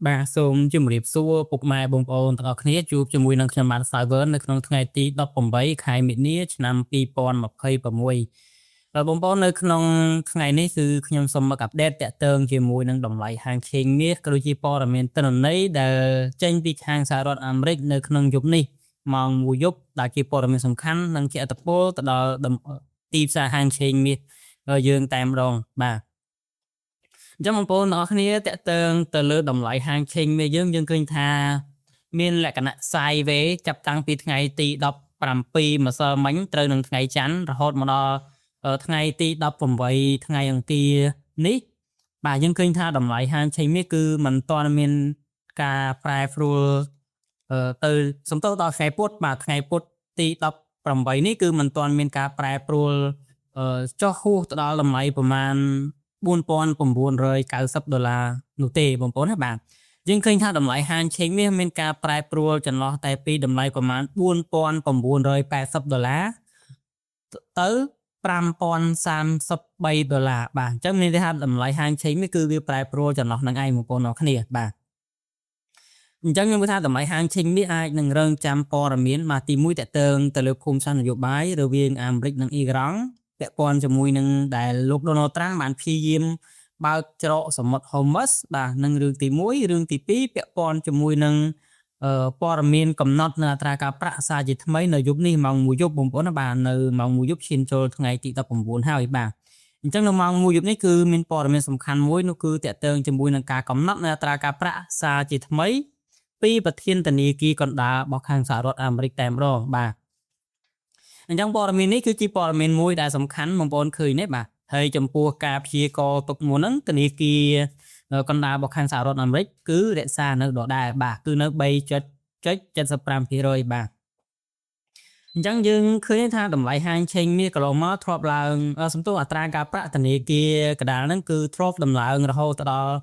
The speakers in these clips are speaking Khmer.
បាទសូមជម្រាបសួរពុកម៉ែបងប្អូនទាំងអស់គ្នាជួបជាមួយនឹងខ្ញុំបានសាវឿននៅក្នុងថ្ងៃទី18ខែមិនិនាឆ្នាំ2026បាទបងប្អូននៅក្នុងថ្ងៃនេះគឺខ្ញុំសូមមកអាប់ដេតតាក់ទងជាមួយនឹងតម្លៃហាងឆេងមាសក៏ដូចជាព័ត៌មានទិន្នន័យដែលចេញពីខាងសហរដ្ឋអាមេរិកនៅក្នុងយប់នេះម៉ោង1យប់ដែលជាព័ត៌មានសំខាន់និងជាឥទ្ធិពលទៅដល់ទីផ្សារហាងឆេងមាសយើងតែម្ដងបាទអញ្ចឹងបងប្អូនទាំងអស់គ្នាតេតើងទៅលើតម្លៃហាងឆេងមាសយើងឃើញថាមានលក្ខណៈ sideways ចាប់តាំងពីថ្ងៃទី17ម្សិលមិញត្រូវនឹងថ្ងៃច័ន្ទរហូតមកដល់ថ្ងៃទី18ថ្ងៃអង្គារនេះបាទយើងឃើញថាតម្លៃហាងឆេងមាសគឺមិនទាន់មានការប្រែប្រួលទៅសំដៅដល់ថ្ងៃពុធបាទថ្ងៃពុធទី18នេះគឺមិនទាន់មានការប្រែប្រួលចុះហួសទៅដល់តម្លៃប្រមាណ$4,990នោះទេបងប្អូនណាបាទយើងឃើញថាតម្លៃហាងឆេងមាសមានការប្រែប្រួលចន្លោះតែពីតម្លៃប្រមាណ$4,980ទៅ$5,033បាទអញ្ចឹងមានន័យថាតម្លៃហាងឆេងមាសគឺវាប្រែប្រួលចន្លោះនឹងឯងបងប្អូនអរគ្នាបាទអញ្ចឹងខ្ញុំគិតថាតម្លៃហាងឆេងមាសអាចនឹងរងចាំព័ត៌មានបាទទី1តកតើងទៅលើភូមិសាស្ត្រនយោបាយរវាងអាមេរិកនិងអ៊ីរ៉ង់ពាក់ព័ន្ធជាមួយនឹងដែលលោក Donald Trump បានព្យាយាមបើកច្រកសមុទ្រ Hormuz បាទនឹងរឿងទី1រឿងទី2ពាក់ព័ន្ធជាមួយនឹងព័ត៌មានកំណត់នៅអត្រាការប្រាក់សាជាថ្មីនៅយប់នេះម៉ោង1យប់បងប្អូនណាបាទនៅម៉ោង1យប់ឈានចូលថ្ងៃទី19ហើយបាទអញ្ចឹងនៅម៉ោង1យប់នេះគឺមានព័ត៌មានសំខាន់មួយនោះគឺតកតើងជាមួយនឹងការកំណត់នៅអត្រាការប្រាក់សាជាថ្មីពីប្រធានធនាគារកណ្ដាលរបស់ខាងសហរដ្ឋអាមេរិកតែម្ដងបាទអញ្ចឹងព័ត៌មាននេះគឺជាព័ត៌មានមួយដែលសំខាន់បងប្អូនឃើញទេបាទហើយចំពោះការព្យាករណ៍ទុកមុនហ្នឹងធនាគារកណ្ដាលរបស់ខាងសហរដ្ឋអាមេរិកគឺរក្សានៅដដែលបាទគឺនៅ 3.75% បាទអញ្ចឹងយើងឃើញថាតម្លៃហាងឆេងមាសកន្លងមកធ្លាប់ឡើងសំទោសអត្រាការប្រាក់ធនាគារកណ្ដាលហ្នឹងគឺធ្លាប់ដំឡើងរហូតដល់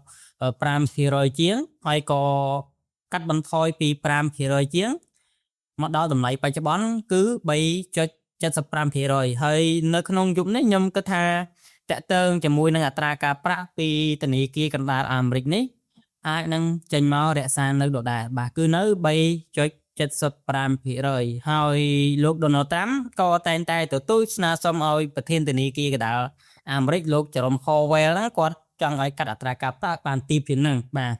5% ជាងហើយក៏កាត់បន្ថយពី 5% ជាងមកដល់តម្លៃបច្ចុប្បន្នគឺ 3.75% ហើយនៅក្នុងយុគនេះខ្ញុំគិតថាតកតើងជាមួយនឹងអត្រាការប្រាក់ពីធនាគារកណ្ដាលអាមេរិកនេះអាចនឹងចេញមករក្សានៅដដែលបាទគឺនៅ 3.75% ហើយលោក Donald Trump ក៏តែងតែទទូចស្នើសុំឲ្យប្រធានធនាគារកណ្ដាលអាមេរិកលោក Jerome Powell ហ្នឹងគាត់ចង់ឲ្យកាត់អត្រាការប្រាក់បានទាបជាងហ្នឹងបាទ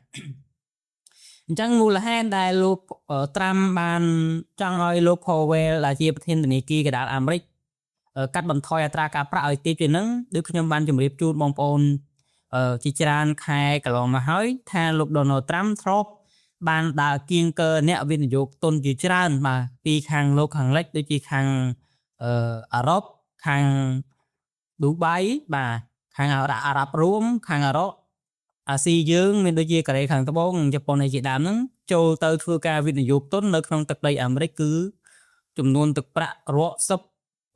អញ្ចឹងមូលហេតុដែលលោក Trump បានចង់ឲ្យលោក Powell ដែលជាប្រធានធនាគារកណ្ដាលអាមេរិកកាត់បន្ថយអត្រាការប្រាក់ឲ្យទាបជាងហ្នឹងដូចខ្ញុំបានជម្រាបជូនបងប្អូនជាច្រើនខែកន្លងមកហើយថាលោក Donald Trump ធ្លាប់បានដើរគៀងកើអ្នកវិនិយោគទុនជាច្រើនបាទពីខាងលោកខាងលិចដូចជាខាងអារ៉ុបខាងឌូបៃបាទខាងអារ៉ាប់រួមខាងអារ៉ុបអាស៊ីយើងមានដូចជាកូរ៉េខាងត្បូងនិងជប៉ុនឯជាដើមហ្នឹងចូលទៅធ្វើការវិនិយោគទុននៅក្នុងទឹកដីអាមេរិកគឺចំនួនទឹកប្រាក់រាប់សិប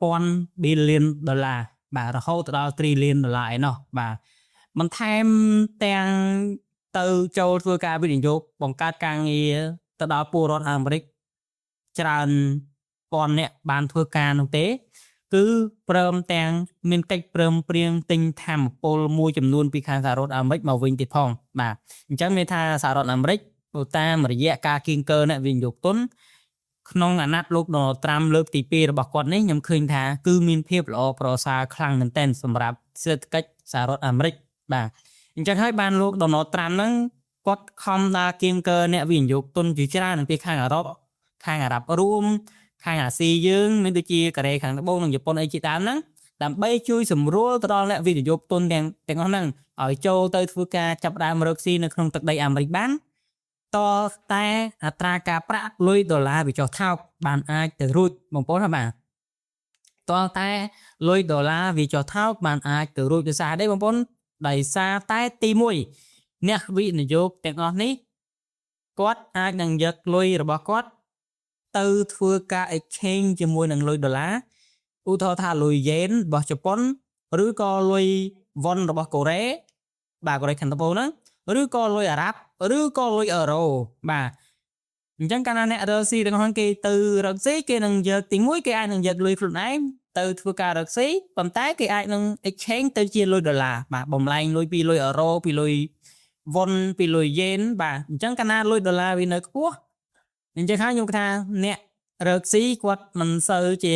ពាន់ប៊ីលានដុល្លារបាទរហូតដល់ទ្រីលានដុល្លារឯណោះបាទបន្ថែមទាំងទៅចូលធ្វើការវិនិយោគបង្កើតការងារទៅដល់ពលរដ្ឋអាមេរិកច្រើនពាន់អ្នកបានធ្វើការនោះទេគឺព្រមទាំងមានកិច្ចព្រមព្រៀងទិញធម្មពលមួយចំនួនពីខាងសហរដ្ឋអាមេរិកមកវិញទៀតផងបាទអញ្ចឹងមានថាសហរដ្ឋអាមេរិកតាមរយៈការគៀងកើអ្នកវិនិយោគទុនក្នុងអាណត្តិលោក Donald Trump លើកទី2របស់គាត់នេះខ្ញុំឃើញថាគឺមានភាពល្អប្រសើរខ្លាំងមែនទែនសម្រាប់សេដ្ឋកិច្ចសហរដ្ឋអាមេរិកបាទអញ្ចឹងហើយបានលោក Donald Trump ហ្នឹងគាត់ខំដើរគៀងកើអ្នកវិនិយោគទុនជាច្រើនពីខាងអឺរ៉ុបខាងអារ៉ាប់រួមខាងអាស៊ីយើងមានដូចជាកូរ៉េខាងត្បូងនិងជប៉ុនអីជាដើមហ្នឹងដើម្បីជួយសម្រួលទៅដល់អ្នកវិនិយោគទុនទាំងអស់ហ្នឹងឲ្យចូលទៅធ្វើការចាប់ដើមរកស៊ីនៅក្នុងទឹកដីអាមេរិកបានតតែអត្រាការប្រាក់លុយដុល្លារវាចុះថោកបានអាចទៅរួចបងប្អូនបាទតតែលុយដុល្លារវាចុះថោកបានអាចទៅរួចដោយសារអីបងប្អូនដោយសារតែទី1អ្នកវិនិយោគទាំងអស់នេះគាត់អាចនឹងយកលុយរបស់គាត់ទៅធ្វើការ exchange ជាមួយនឹងលុយដុល្លារឧទាហរណ៍ថាលុយយេនរបស់ជប៉ុនឬក៏លុយវ៉ុនរបស់កូរ៉េបាទកូរ៉េខាងត្បូងហ្នឹងឬក៏លុយអារ៉ាប់ឬក៏លុយអឺរ៉ូបាទអញ្ចឹងកាលណាអ្នករកស៊ីទាំងហ្នឹងគេទៅរកស៊ីគេនឹងយកទី1គេអាចនឹងយកលុយខ្លួនឯងទៅធ្វើការរកស៊ីប៉ុន្តែគេអាចនឹង exchange ទៅជាលុយដុល្លារបាទបំលែងលុយពីលុយអឺរ៉ូពីលុយ វុនពីលុយយេនបាទអញ្ចឹងកាលណាលុយដុល្លារវានៅខ្ពស់អញ្ចឹងហើយខ្ញុំថាអ្នករើកស៊ីគាត់មិនសូវជា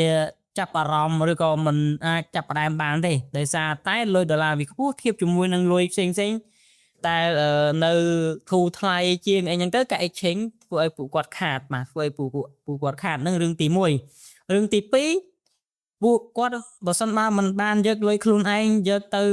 ចាប់អារម្មណ៍ឬក៏មិនអាចចាប់ផ្ដើមបានទេដោយសារតែលុយដុល្លារវាខ្ពស់ធៀបជាមួយនឹងលុយផ្សេងតែនៅធូរថ្លៃជាងអីហ្នឹងទៅការ exchange ធ្វើឲ្យពួកគាត់ខាតបាទធ្វើឲ្យពួកគាត់ខាតហ្នឹងរឿងទី1រឿងទី2ពួកគាត់បើសិនមកមិនបានយកលុយខ្លួនឯងយកទៅ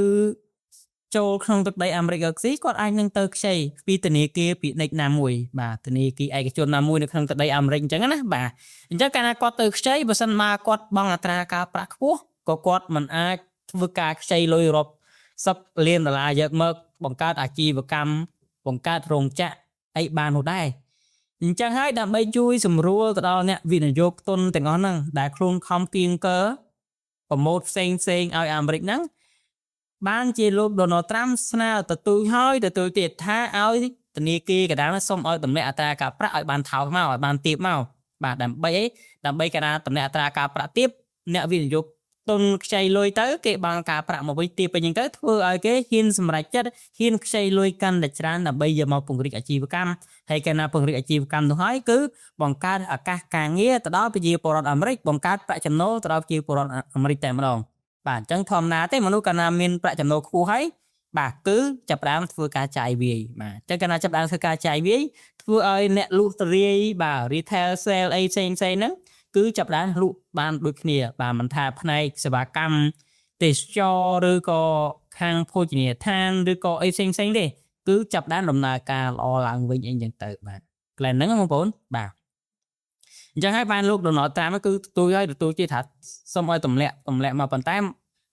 ចូលក្នុងទឹកដីអាមេរិកស៊ីគាត់អាចនឹងទៅខ្ចីពីធនាគារពាណិជ្ជណាមួយបាទធនាគារឯកជនណាមួយនៅក្នុងទឹកដីអាមេរិកអញ្ចឹងណាបាទអញ្ចឹងកាលណាគាត់ទៅខ្ចីបើសិនមកគាត់បង់អត្រាការប្រាក់ខ្ពស់ក៏គាត់មិនអាចធ្វើការខ្ចីលុយរាប់10លានដុល្លារយកមកបង្កើតអាជីវកម្មបង្កើតរោងចក្រអីបាននោះដែរអញ្ចឹងហើយដើម្បីជួយសម្រួលទៅដល់អ្នកវិនិយោគទុនទាំងអស់ហ្នឹងដែលខ្លួនខំគៀងកើប្រម៉ូទផ្សេងឲ្យអាមេរិកហ្នឹងបានជាលោក Donald Trump ស្នើទទូចហើយទទូចទៀតថាឲ្យធនាគារកណ្ដាលសុំឲ្យទម្លាក់អត្រាការប្រាក់ឲ្យបានថោកមកឲ្យបានទាបមកបាទដើម្បីកណ្ដាលទម្លាក់អត្រាការប្រាក់ទាបអ្នកវិនិយោគទុនខ្ចីលុយទៅគេបានការប្រាក់មកវិញទាបអញ្ចឹងទៅធ្វើឲ្យគេហ៊ានសម្រេចចិត្តហ៊ានខ្ចីលុយកាន់តែច្រើនដើម្បីយកមកពង្រីកអាជីវកម្មហើយកាលណាពង្រីកអាជីវកម្មនោះហើយគឺបង្កើតឱកាសការងារទៅដល់ប្រជាពលរដ្ឋអាមេរិកបង្កើតប្រាក់ចំណូលទៅដល់ប្រជាពលរដ្ឋអាមេរិកតែម្ដងបាទអញ្ចឹងធម្មតាទេមនុស្សកាលណាមានប្រាក់ចំណូលខ្ពស់ហើយបាទគឺចាប់ផ្ដើមធ្វើការចាយវាយបាទអញ្ចឹងកាលណាចាប់ផ្ដើមធ្វើការចាយវាយធ្វើឲ្យអ្នកលក់រាយបាទ retail sale អីផ្សេងហ្នឹងគឺចាប់ផ្ដើមលក់បានដូចគ្នាបាទមិនថាផ្នែកសេវាកម្មទេសចរឬក៏ខាងភោជនីយដ្ឋានឬក៏អីផ្សេងទេគឺចាប់ផ្ដើមដំណើរការល្អឡើងវិញអីចឹងទៅបាទកន្លែងហ្នឹងបងប្អូនបាទអញ្ចឹងហើយបានលោក Donald Trump គឺទទួលជាថាសូមឲ្យទម្លាក់មកប៉ុន្តែ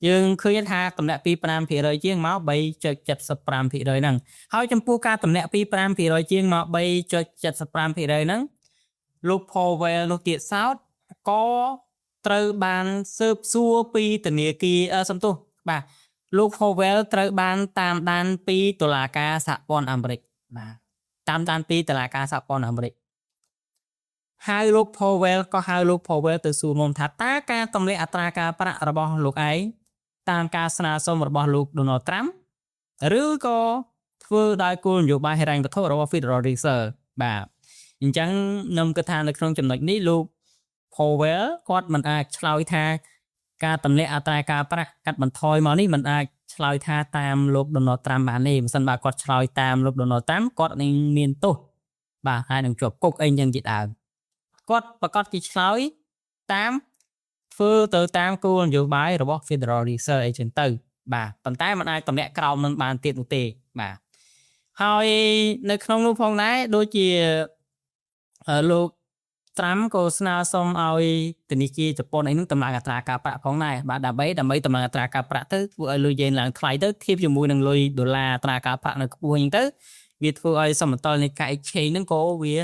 យើងឃើញថាទម្លាក់ពី 5% ជាងមក 3.75% ហ្នឹងហើយចំពោះការទម្លាក់ពី 5% ជាងមក 3.75% ហ្នឹងលោក Powell នោះទៀតសោតក៏ត្រូវបានស៊ើបសួរពីធនាគារសំទោសបាទលោក Powell ត្រូវបានតាមដានពីតុលាការសហព័ន្ធអាមេរិកបាទតាមដានពីតុលាការសហព័ន្ធអាមេរិកហើយលោក Powell ក៏ហៅលោក Powell ទៅសួរមុំថាតើការទម្លាក់អត្រាការប្រាក់របស់លោកឯងតាមការស្នើសុំរបស់លោក Donald Trump ឬក៏ធ្វើដោយគោលនយោបាយហិរញ្ញវត្ថុរបស់ Federal Reserve បាទអញ្ចឹងខ្ញុំគិតថានៅក្នុងចំណុចនេះលោក Powell គាត់មិនអាចឆ្លើយថាការទម្លាក់អត្រាការប្រាក់កាត់បន្ថយមកនេះមិនអាចឆ្លើយថាតាមលោក Donald Trump បានទេមិនសិនបើគាត់ឆ្លើយតាមលោក Donald Trump គាត់នឹងមានទោសបាទហើយនឹងជាប់គុកអីចឹងជាដើមគាត់ប្រកាសជាឆ្លើយតាមធ្វើទៅតាមគោលនយោបាយរបស់ Federal Reserve អីចឹងទៅបាទប៉ុន្តែมันអាចទម្លាក់ក្រោមនឹងបានទៀតនោះទេបាទហើយនៅក្នុងនោះផងដែរដូចជាលោក Trump ក៏ស្នើសុំឲ្យធនាគារជប៉ុនអីនឹងតម្លើងអត្រាការប្រាក់ផងដែរបាទដើម្បីតម្លើងអត្រាការប្រាក់ទៅធ្វើឲ្យលុយយេនឡើងថ្លៃទៅធៀបជាមួយនឹងលុយដុល្លារអត្រាការប្រាក់នៅខ្ពស់អញ្ចឹងទៅវាធ្វើឲ្យសមតុល្យនៃការ exchange ហ្នឹងក៏វា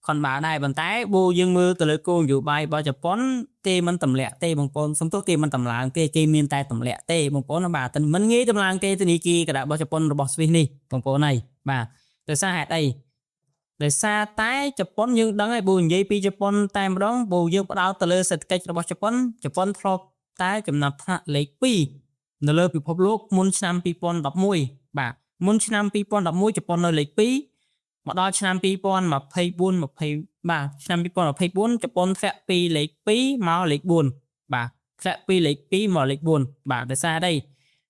ខុនបានដែរប៉ុន្តែបើយើងមើលទៅលើគោលនយោបាយរបស់ជប៉ុនគេមិនតម្លាក់ទេបងប្អូនសំទោសគេមិនតម្លើងទេគេមានតែតម្លាក់ទេបងប្អូនបាទមិនងាយតម្លើងទេធនាគារក្តាររបស់ជប៉ុនរបស់ Swiss នេះបងប្អូនហើយបាទដោយសារហេតុអីដោយសារតែជប៉ុនយើងដឹងហើយបើនិយាយពីជប៉ុនតែម្ដងបើយើងផ្ដោតទៅលើសេដ្ឋកិច្ចរបស់ជប៉ុនធ្លាប់តែចំណាត់ថ្នាក់លេខ2នៅលើពិភពលោកមុនឆ្នាំ2011បាទមុនឆ្នាំ2011ជប៉ុននៅលេខ2មកដល់ឆ្នាំ2024បាទឆ្នាំ2024ជប៉ុនធ្លាក់ពីលេខ2មកលេខ4បាទធ្លាក់ពីលេខ2មកលេខ4បាទដោយសារអី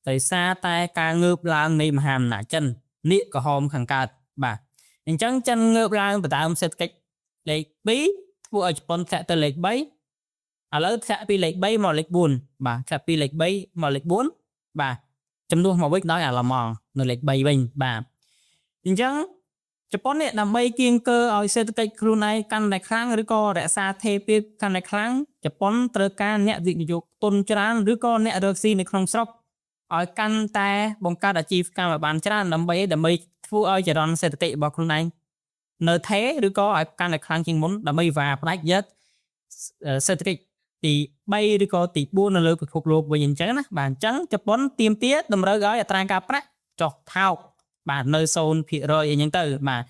ដោយសារតែការងើបឡើងនៃមហាអំណាចចិននាគក្រហមខាងកើតបាទអញ្ចឹងចិនងើបឡើងបដើមសេដ្ឋកិច្ចលេខ2ធ្វើឲ្យជប៉ុនធ្លាក់ទៅលេខ3ឥឡូវធ្លាក់ពីលេខ3មកលេខ4បាទធ្លាក់ពីលេខ3មកលេខ4បាទចំនួនមកវិញដោយអាឡម៉ង់នៅលេខ3វិញបាទអញ្ចឹងជប៉ុននេះដើម្បីគៀងកើឲ្យសេដ្ឋកិច្ចខ្លួនឯងកាន់តែខ្លាំងឬក៏រក្សាថេរភាពកាន់តែខ្លាំងជប៉ុនត្រូវការអ្នកវិនិយោគទុនច្រើនឬក៏អ្នករកស៊ីនៅក្នុងស្រុកឲ្យកាន់តែបង្កើតអាជីវកម្មឲ្យបានច្រើនដើម្បីធ្វើឲ្យចរន្តសេដ្ឋកិច្ចរបស់ខ្លួនឯងនៅថេរឬក៏ឲ្យកាន់តែខ្លាំងជាងមុនដើម្បីវាផ្ដាច់យកសេដ្ឋកិច្ចទី3ឬក៏ទី4នៅលើពិភពលោកវិញអញ្ចឹងណាបាទអញ្ចឹងជប៉ុនទាមទារតម្រូវឲ្យអត្រាការប្រាក់ចុះថោកបាទនៅ 0% អីចឹងទៅបាទ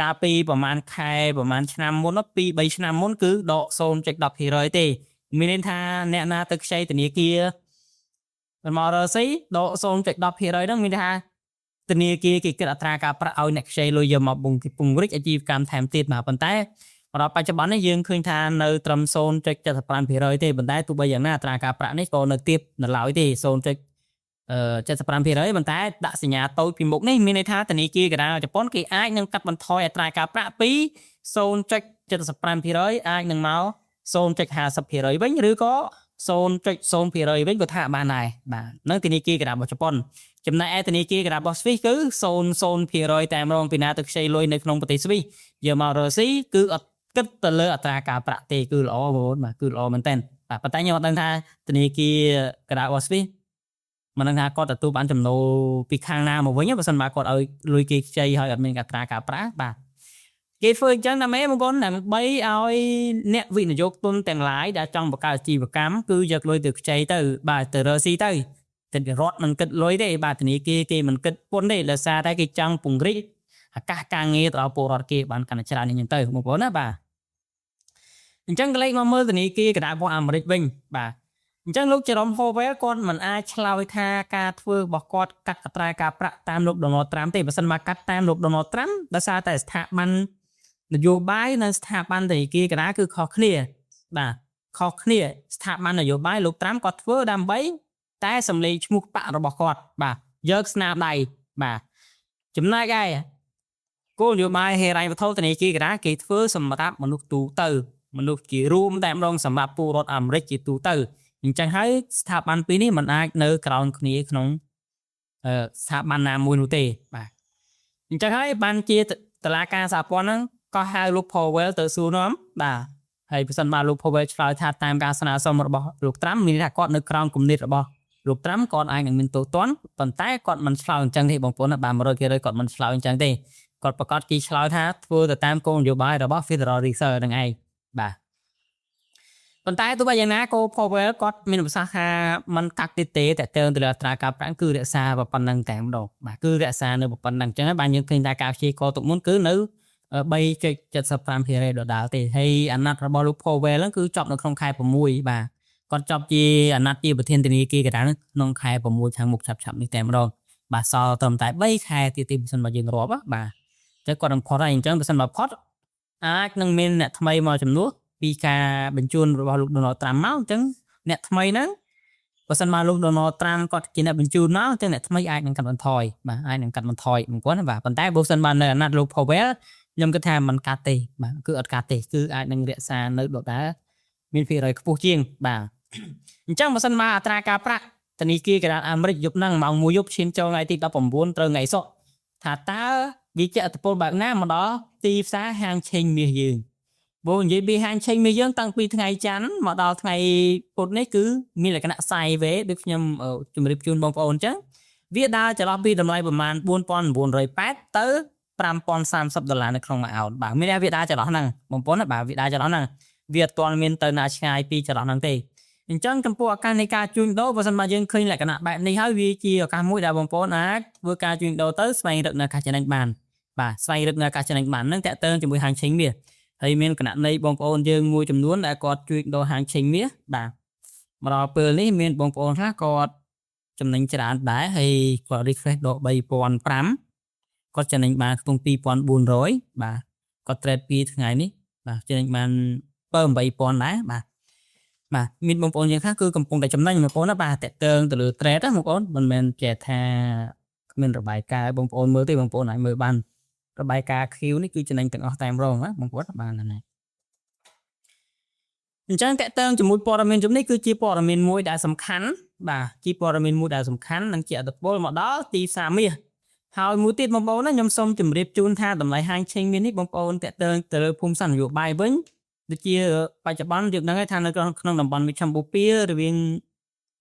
កាលពីប្រហែលខែប្រហែលឆ្នាំមុន2-3ឆ្នាំមុនគឺដក 0.10% ទេមានន័យថាអ្នកណាទៅខ្ចីធនាគារមករកស៊ីដក 0.10% ហ្នឹងមានន័យថា ធនាគារគេគិតអត្រាការប្រាក់ឲ្យអ្នកខ្ចីលុយយកមកពង្រីកអាជីវកម្មថែមទៀតមកប៉ុន្តែដល់បច្ចុប្បន្ននេះយើងឃើញថានៅត្រឹម 0.75% ទេប៉ុន្តែទោះបីយ៉ាងណាអត្រាការប្រាក់នេះក៏នៅទាបនៅឡើយទេ 0.75% ប៉ុន្តែដាក់សញ្ញាតូចពីមុខនេះមានន័យថាធនាគារកណ្ដាលជប៉ុនគេអាចនឹងកាត់បន្ថយអត្រាការប្រាក់ពី 0.75% អាចនឹងមក 0.50% វិញឬក៏ 0.0% វិញក៏ថាបានដែរបាទនឹងធនាគារកណ្ដាលរបស់ជប៉ុនចំណែកឯធនាគារកណ្ដាលរបស់ស្វីសគឺ 0.0% តែម្ដងពីណាទៅខ្ចីលុយនៅក្នុងប្រទេសស្វីសយកមករកស៊ីគឺអត់គិតទៅលើអត្រាការប្រាក់ទេគឺល្អបងប្អូនបាទគឺល្អមែនតើបាទប៉ុន្តែខ្ញុំអត់ដឹងថាធនាគារកណ្ដាលរបស់ស្វីសមិនដឹងថាគាត់ទទួលបានចំណូលពីខាងណាមកវិញបើសិនមកគាត់ឲ្យលុយគេខ្ចីហើយអត់មានអត្រាការប្រាក់បាទគេធ្វើអញ្ចឹងដើម្បីបងប្អូនដើម្បីឲ្យអ្នកវិនិយោគទុនទាំងឡាយដែលចង់បង្កើតអាជីវកម្មគឺយកលុយទៅខ្ចីទៅបាទទៅរកស៊ីទៅតែរដ្ឋមិនគិតលុយទេបាទធនាគារគេមិនគិតពន្ធទេដោយសារតែគេចង់ពង្រីកឱកាសការងារទៅដល់ពលរដ្ឋគេបានកាន់តែច្រើនអញ្ចឹងទៅបងប្អូនណាបាទអញ្ចឹងកលេចមកមើលធនាគារកណ្ដាលរបស់អាមេរិកវិញបាទអញ្ចឹងលោកចេរ៉ុម Powell គាត់មិនអាចឆ្លើយថាការធ្វើរបស់គាត់កាត់អត្រាការប្រាក់តាមលោក Donald Trump ទេបើសិនមកកាត់តាមលោក Donald Trump ដោយសារតែស្ថាប័ននយោបាយនៅស្ថាប័នធនាគារកណ្ដាលគឺខុសគ្នាបាទខុសគ្នាស្ថាប័ននយោបាយលោក Trump គាត់ធ្វើដើម្បីតែសម្លេងឈ្មោះបករបស់គាត់បាទយកស្នាដៃបាទចំណែកឯគោលនយោបាយហិរញ្ញវត្ថុធនាគារកណ្ដាលគេធ្វើសម្រាប់មនុស្សទូទៅមនុស្សជារួមតែម្ដងសម្រាប់ពលរដ្ឋអាមេរិកជាទូទៅអញ្ចឹងហើយស្ថាប័នពីរនេះមិនអាចនៅក្រោមគ្នាក្នុងស្ថាប័នណាមួយនោះទេបាទអញ្ចឹងហើយបានជាតុលាការសហព័ន្ធហ្នឹងក៏ហៅលោក Powell ទៅសួរនាំបាទហើយបើសិនមកលោក Powell ឆ្លើយថាតាមការស្នើសុំរបស់លោក Trump មានថាគាត់នៅក្រោមគំនិតរបស់លោក Trump គាត់អាចនឹងមានទោសទណ្ឌប៉ុន្តែគាត់មិនឆ្លើយអញ្ចឹងទេបងប្អូនណាបាទ 100% គាត់មិនឆ្លើយអញ្ចឹងទេគាត់ប្រកាសគេឆ្លើយថាធ្វើទៅតាមគោលនយោបាយរបស់ Federal Reserve ហ្នឹងឯងបាទប៉ុន្តែទោះបីយ៉ាងណាក៏ Powell គាត់មានប្រសាសន៍ថាมันកាត់ទេតែទៅលើអត្រាការប្រាក់គឺរក្សាប៉ុណ្ណឹងតែម្ដងបាទគឺរក្សានៅប៉ុណ្ណឹងអញ្ចឹងហើយបានយើងឃើញថាការព្យាករណ៍ទុកមុនគឺនៅ 3.75% ដដែលទេហើយអាណត្តិរបស់លោក Powell ហ្នឹងគឺចប់នៅក្នុងខែ6បាទគាត់ចប់ជាអាណត្តិជាប្រធានធនាគារកណ្ដាលក្នុងខែ6ខាងមុខឆាប់នេះតែម្ដងបាទសល់ត្រឹមតែ3ខែទៀតទេបើសិនមកយើងរាប់បាទតែគាត់នឹងផុតហើយអញ្ចឹងបើសិនមកផុតអាចនឹងមានអ្នកថ្មីមកចំនួនពីការបញ្ជូនរបស់លោក Donald Trump មកអញ្ចឹងអ្នកថ្មីហ្នឹងបើសិនមកលោក Donald Trump គាត់ជាអ្នកបញ្ជូនមកអញ្ចឹងអ្នកថ្មីអាចនឹងកាត់បន្ថយបាទអាចនឹងកាត់បន្ថយមិនគាត់ណាបាទប៉ុន្តែបើសិនបាននៅអាណត្តិលោក Powell ខ្ញុំគិតថាมันកាត់ទេបាទគឺអត់កាត់ទេគឺអាចនឹងរក្សានៅដដែលមានភាគរយខ្ពស់ជាងបាទអញ្ចឹងបើសិនមកអត្រាការប្រាក់ធនាគារកណ្ដាលអាមេរិកយប់ហ្នឹងម៉ោង1យប់ឈានចូលថ្ងៃទី19ត្រូវថ្ងៃសុក្រថាតើវាជាអត្តពលបែបណាមកដល់ទីផ្សារហាងឆេងមាសយើងបើនិយាយពីហាងឆេងមាសយើងតាំងពីថ្ងៃច័ន្ទមកដល់ថ្ងៃពុធនេះគឺមានលក្ខណៈ sideways ដូចខ្ញុំជម្រាបជូនបងប្អូនអញ្ចឹងវាដើរចន្លោះពីតម្លៃប្រមាណ $4,908 ទៅ$5,030 នៅក្នុងមួយអោនបាទមានវាដើរចន្លោះហ្នឹងបងប្អូនបាទវាដើរចន្លោះហ្នឹងវាអត់ទាន់មានទៅណាឆ្ងាយពីចន្លោះហ្នឹងទេអញ្ចឹងចំពោះឱកាសនៃការជួញដូរបើសិនមកយើងឃើញលក្ខណៈបែបនេះហើយវាជាឱកាសមួយដែលបងប្អូនអាចធ្វើការជួញដូរទៅស្វែងរកនៅឱកាសចំណេញបានបាទស្វែងរកនៅឱកាសចំណេញបានហ្នឹងតាក់ទងជាមួយហាងឆេងមាសហើយមានគណនីបងប្អូនយើងមួយចំនួនដែលគាត់ជួញដូរហាងឆេងមាសបាទមកដល់ពេលនេះមានបងប្អូនខ្លះគាត់ចំណេញច្រើនដែរហើយគាត់ refresh ដល់ 3,500 គាត់ចំណេញបានក្នុង 2,400 បាទគាត់ trade 2ថ្ងៃនេះបាទចំណេញបាន 7,800 ដែរបាទមានបងប្អូនយើងខ្លះគឺកំពុងតែចំណេញបងប្អូនណាបាទតាក់ទងទៅលើ trade ណាបងប្អូនមិនមែនចេះថាគ្មានរបាយការណ៍បងប្អូនមើលទេបងប្អូនអាចមើលបានរបាយការណ៍ Q នេះគឺចំណេញទាំងអស់តែម្ដងណាបងប្អូនបានណាអញ្ចឹងតាក់ទងជាមួយព័ត៌មានជំនេះគឺជាព័ត៌មានមួយដែលសំខាន់បាទជាព័ត៌មានមួយដែលសំខាន់និងជាអត្តពលមកដល់ទីផ្សារមាសហើយមួយទៀតបងប្អូនណាខ្ញុំសូមជម្រាបជូនថាតម្លៃហាងឆេងមាសនេះបងប្អូនតាក់ទងទៅលើភូមិសាស្ត្រនយោបាយវិញដូចជាបច្ចុប្បន្នយើងដឹងថានៅក្នុងតំបន់វិឈាមបូព៌ារវាង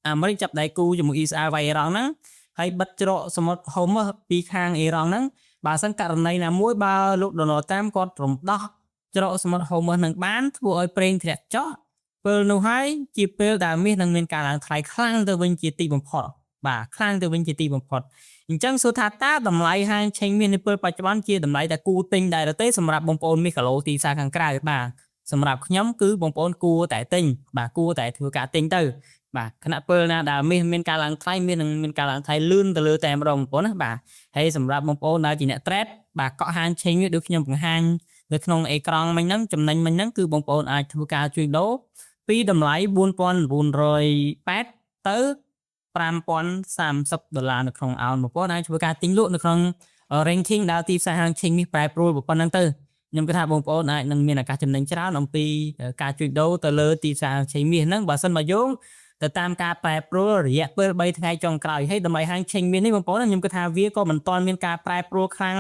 អាមេរិកចាប់ដៃគូជាមួយអ៊ីស្រាអែលវ៉ៃអ៊ីរ៉ង់ហ្នឹងហើយបិទច្រកសមុទ្រហូមពីខាងអ៊ីរ៉ង់ហ្នឹងបើសិនករណីណាមួយបើលោក Donald Trump គាត់រំដោះច្រកសមុទ្រហូមហ្នឹងបានធ្វើឲ្យប្រេងធ្លាក់ចុះពេលនោះហើយជាពេលដែលមាសនឹងមានការឡើងថ្លៃខ្លាំងទៅវិញជាទីបំផុតបាទខ្លាំងទៅវិញជាទីបំផុតអញ្ចឹងសួរថាតើតម្លៃហាងឆេងមាសនៅពេលបច្ចុប្បន្នជាតម្លៃតែគួរទិញដែរទេសម្រាប់បងប្អូនមាសគីឡូទីផ្សារខាងក្រៅបាទសម្រាប់ខ្ញុំគឺបងប្អូនគួរតែទិញបាទគួរតែធ្វើការទិញទៅ បាទខណៈពេលណាដែលមានការឡើងថ្លៃមានការឡើងថ្លៃលឿនទៅលើតែម្ដងបងប្អូនណាបាទហើយសម្រាប់បងប្អូនដែលជាអ្នក trade បាទកក់ហាងឆេងវាដូចខ្ញុំបង្ហាញនៅក្នុងអេក្រង់មិញហ្នឹងចំណេញមិញហ្នឹងគឺបងប្អូនអាចធ្វើការជួញដូរពីតម្លៃ$4,908ទៅ$5,030នៅក្នុងអោនបងប្អូនអាចធ្វើការទិញលក់នៅក្នុង ranking ដែលទីផ្សារហាងឆេងនេះប្រែប្រួលប៉ុណ្ណឹងទៅខ្ញុំគិតថាបងប្អូនអាចនឹងមានឱកាសចំណេញច្រើនអំពីការជួញដូរទៅលើទីផ្សារឆេងមាសហ្នឹងបើសិនមកយោងទៅតាមការប្រែប្រួលរយៈពេល3ថ្ងៃចុងក្រោយហើយតម្លៃហាងឆេងមាសនេះបងប្អូនខ្ញុំគិតថាវាក៏មិនទាន់មានការប្រែប្រួលខ្លាំង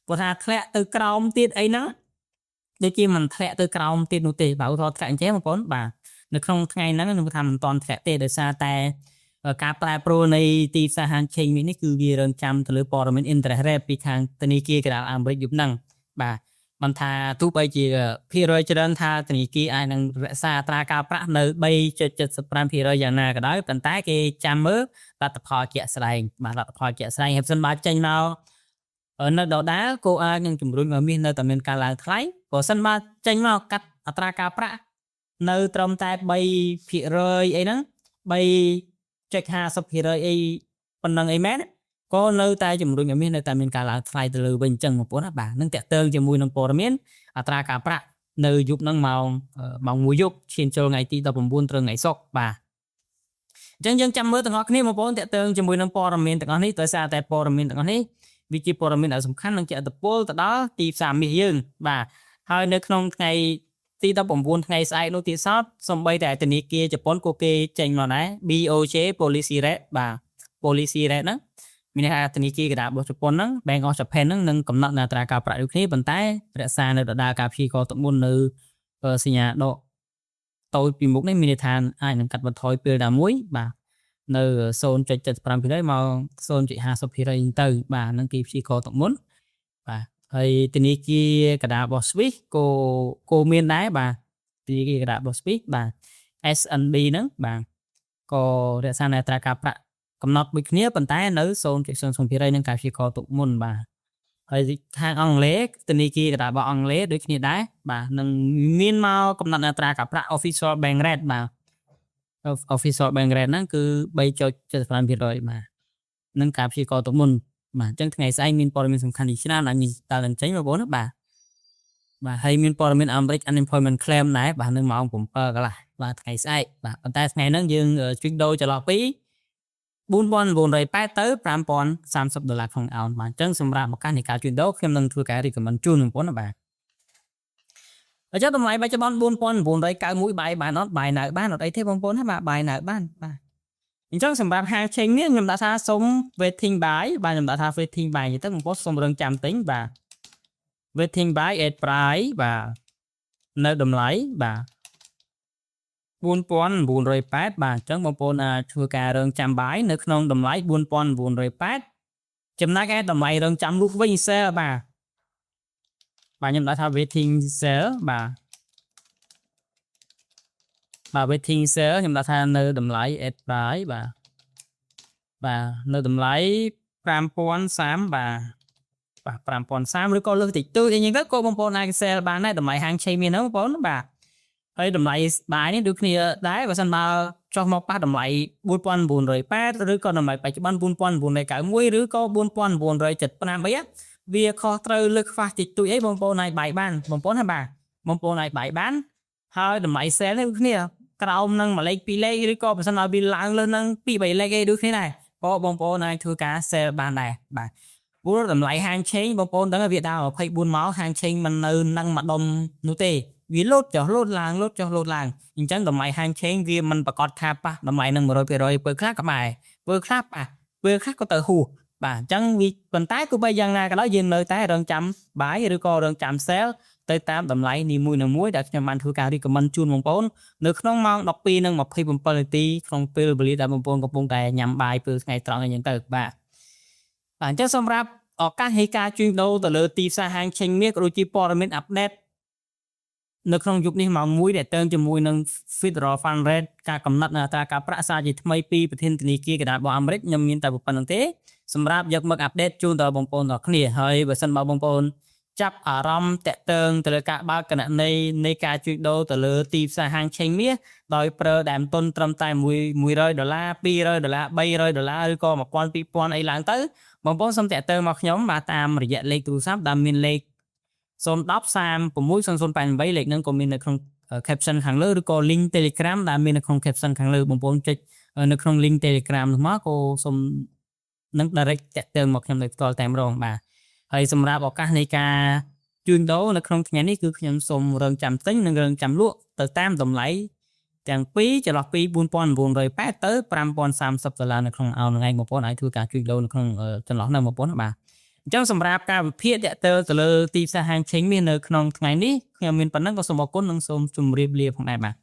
ព្រោះថាធ្លាក់ទៅក្រោមទៀតអីហ្នឹងដូចជាមិនធ្លាក់ទៅក្រោមទៀតនោះទេបើឧទាហរណ៍ធ្លាក់អញ្ចឹងបងប្អូនបាទនៅក្នុងថ្ងៃហ្នឹងខ្ញុំគិតថាមិនទាន់ធ្លាក់ទេដោយសារតែការប្រែប្រួលនៃទីផ្សារហាងឆេងមាសនេះគឺវារងចាំទៅលើព័ត៌មាន interest rate ពីខាងធនាគារកណ្ដាលអាមេរិកយប់ហ្នឹងបាទមិនថាទោះបីជាភាគរយច្រើនថាធនាគារអាចនឹងរក្សាអត្រាការប្រាក់នៅ 3.75% យ៉ាងណាក៏ដោយប៉ុន្តែគេចាំមើលលទ្ធផលជាក់ស្ដែងបាទលទ្ធផលជាក់ស្ដែងហើយបើសិនបើចេញមកនៅដដែលគោអាចនឹងជំរុញឲ្យមាសនៅតែមានការឡើងថ្លៃបើសិនបើចេញមកកាត់អត្រាការប្រាក់នៅត្រឹមតែ3%អីហ្នឹង 3.50% អីប៉ុណ្ណឹងអីមែនក៏នៅតែជំរុញឲ្យមាសនៅតែមានការឡើងថ្លៃទៅលើវិញអញ្ចឹងបងប្អូនណាបាទនឹងតាក់ទងជាមួយនឹងព័ត៌មានអត្រាការប្រាក់នៅយប់ហ្នឹងម៉ោង1យប់ឈានចូលថ្ងៃទី19ត្រឹមថ្ងៃសុក្របាទអញ្ចឹងយើងចាំមើលទាំងអស់គ្នាបងប្អូនតាក់ទងជាមួយនឹងព័ត៌មានទាំងអស់នេះដោយសារតែព័ត៌មានទាំងអស់នេះវាជាព័ត៌មានដែលសំខាន់និងជាឥទ្ធិពលទៅដល់ទីផ្សារមាសយើងបាទហើយនៅក្នុងថ្ងៃទី19ថ្ងៃស្អែកនោះទៀតសោតសំបីតែធនាគារជប៉ុនក៏គេចេញមកដែរ BOJ policy rate បាទ policy rate ហ្នឹងមានន័យថាធនាគារកណ្ដាលរបស់ជប៉ុនហ្នឹង Bank of Japan ហ្នឹងនឹងកំណត់នៅអត្រាការប្រាក់ដូចគ្នាប៉ុន្តែរក្សានៅដដែលការព្យាករណ៍ទុកមុននៅសញ្ញាដកតូចពីមុខនេះមានន័យថាអាចនឹងកាត់បន្ថយពេលណាមួយបាទនៅ 0.75% មក 0.50% ទៅបាទហ្នឹងគេព្យាករណ៍ទុកមុនបាទហើយធនាគារកណ្ដាលរបស់ Swiss ក៏មានដែរបាទធនាគារកណ្ដាលរបស់ Swiss បាទ SNB ហ្នឹងបាទក៏រក្សានៅអត្រាការប្រាក់កំណត់ដូចគ្នាប៉ុន្តែនៅ 0.00% នឹងការព្យាករណ៍ទុកមុនបាទហើយខាងអង់គ្លេសធនាគារកណ្ដាលរបស់អង់គ្លេសដូចគ្នាដែរបាទនឹងមានមកកំណត់អត្រាការប្រាក់ official bank rate បាទ official bank rate ហ្នឹងគឺ 3.75% បាទនឹងការព្យាករណ៍ទុកមុនបាទអញ្ចឹងថ្ងៃស្អែកមានព័ត៌មានសំខាន់ច្រើនដែលមានតើនឹងចេញបងប្អូនណាបាទហើយមានព័ត៌មានអាមេរិក unemployment claim ដែរបាទនៅម៉ោង7កន្លះបាទថ្ងៃស្អែកបាទប៉ុន្តែថ្ងៃហ្នឹងយើងជួញដូរចន្លោះពី$4,908ទៅ$5,030ក្នុងអោនបាទអញ្ចឹងសម្រាប់ឱកាសនៃការជួញដូរខ្ញុំនឹងធ្វើការ recommend ជូនបងប្អូនណាបាទអញ្ចឹងតម្លៃបច្ចុប្បន្ន$4,991បាយនៅបានអត់អីទេបងប្អូនណាបាទបាយនៅបានបាទអញ្ចឹងសម្រាប់ហាងឆេងនេះខ្ញុំដាក់ថាសុំ waiting buy បាទខ្ញុំដាក់ថា waiting buy ទៅបងប្អូនសុំរងចាំទិញបាទ waiting buy at price បាទនៅតម្លៃបាទ$4,908បាទអញ្ចឹងបងប្អូនអាចធ្វើការរងចាំបាយនៅក្នុងតម្លៃ$4,908ចំណែកឯតម្លៃរងចាំលក់វិញ sell បាទខ្ញុំដាក់ថា waiting sell បាទ waiting sell ខ្ញុំដាក់ថានៅតម្លៃ at price បាទនៅតម្លៃ$5,030បាទ$5,030ឬក៏លើសតិចតួចអីចឹងទៅក៏បងប្អូនអាច sell បានដែរតម្លៃហាងឆេងមានហ្នឹងបងប្អូនបាទហើយតម្លៃបាយនេះដូចគ្នាដែរបើសិនបើចុះមកប៉ះតម្លៃ$4,908ឬក៏តម្លៃបច្ចុប្បន្ន$4,991ឬក៏$4,975អីវាខុសត្រូវលើខ្វះតិចតួចអីបងប្អូនអាចបាយបានបងប្អូនណាបាទបងប្អូនអាចបាយបានហើយតម្លៃ sell នេះដូចគ្នាក្រោមនឹង1លេខ2លេខឬក៏បើសិនឲ្យវាឡើងលើនឹង2 3លេខអីដូចគ្នាដែរក៏បងប្អូនអាចធ្វើការ sell បានដែរបាទព្រោះតម្លៃហាងឆេងបងប្អូនដឹងវាដល់24ម៉ោងហាងឆេងមិននៅនឹងម្ដុំនោះទេវាលោតចុះលោតឡើងលោតចុះលោតឡើងអញ្ចឹងតម្លៃហាងឆេងវាមិនប្រកាសថាប៉ះតម្លៃនឹង 100% ពេលខ្លះក៏បែរពេលខ្លះប៉ះពេលខ្លះក៏ទៅហួសបាទអញ្ចឹងវាប៉ុន្តែទោះបីយ៉ាងណាក៏ដោយយើងនៅតែរងចាំបាយឬក៏រងចាំ sell ទៅតាមតម្លៃនីមួយៗដែលខ្ញុំបានធ្វើការ recommend ជូនបងប្អូននៅក្នុងម៉ោង 12:27 នាទីក្នុងពេលវេលាដែលបងប្អូនកំពុងតែញ៉ាំបាយពេលថ្ងៃត្រង់អីចឹងទៅបាទអញ្ចឹងសម្រាប់ឱកាសនៃការជួញដូរទៅលើទីផ្សារហាងឆេងមាសក៏ដូចជាព័ត៌មាន update នៅក្នុងយុគនេះម៉ោង1ដែលទៅជាមួយនឹង Federal Fund Rate ការកំណត់នៅអត្រាការប្រាក់សារជាថ្មីពីប្រធានធនាគារកណ្ដាលរបស់អាមេរិកខ្ញុំមានតែប៉ុណ្្នឹងទេសម្រាប់យកមក update ជូនដល់បងប្អូនទាំងគ្នាហើយបើសិនបើបងប្អូន ចាប់អារម្មណ៍តាក់ទងទៅលើការបើកគណនីនៃការជួញដូរទៅលើទីផ្សារហាងឆេងមាសដោយប្រើដើមទុនត្រឹមតែ$100 $200 $300 ឬក៏1000 2000អីឡើងទៅបងប្អូនសូមតាក់ទងមកខ្ញុំបាទតាមរយៈលេខទូរស័ព្ទដែលមានលេខ010 36 0088លេខហ្នឹងក៏មាននៅក្នុង caption ខាងលើឬក៏ link Telegram ដែលមាននៅក្នុង caption ខាងលើបងប្អូនចុចនៅក្នុង link Telegram នោះមកក៏សូមនឹង direct តាក់ទងមកខ្ញុំដោយផ្ទាល់តែម្ដងបាទហើយសម្រាប់ឱកាសនៃការជួញដូរនៅក្នុងថ្ងៃនេះគឺខ្ញុំសូមរងចាំទិញនិងរងចាំលក់ទៅតាមតម្លៃទាំងពីរចន្លោះពី$4980ទៅ$5030នៅក្នុងអង្គឯងបងប្អូនអាចធ្វើការជួញដូរនៅក្នុងចន្លោះហ្នឹងបងប្អូនបាទអញ្ចឹងសម្រាប់ការវិភាគតាក់ទងទៅលើទីផ្សារហាងឆេងមាសនៅក្នុងថ្ងៃនេះខ្ញុំមានប៉ុណ្ណឹងក៏សូមអរគុណនិងសូមជម្រាបលាផងដែរបាទ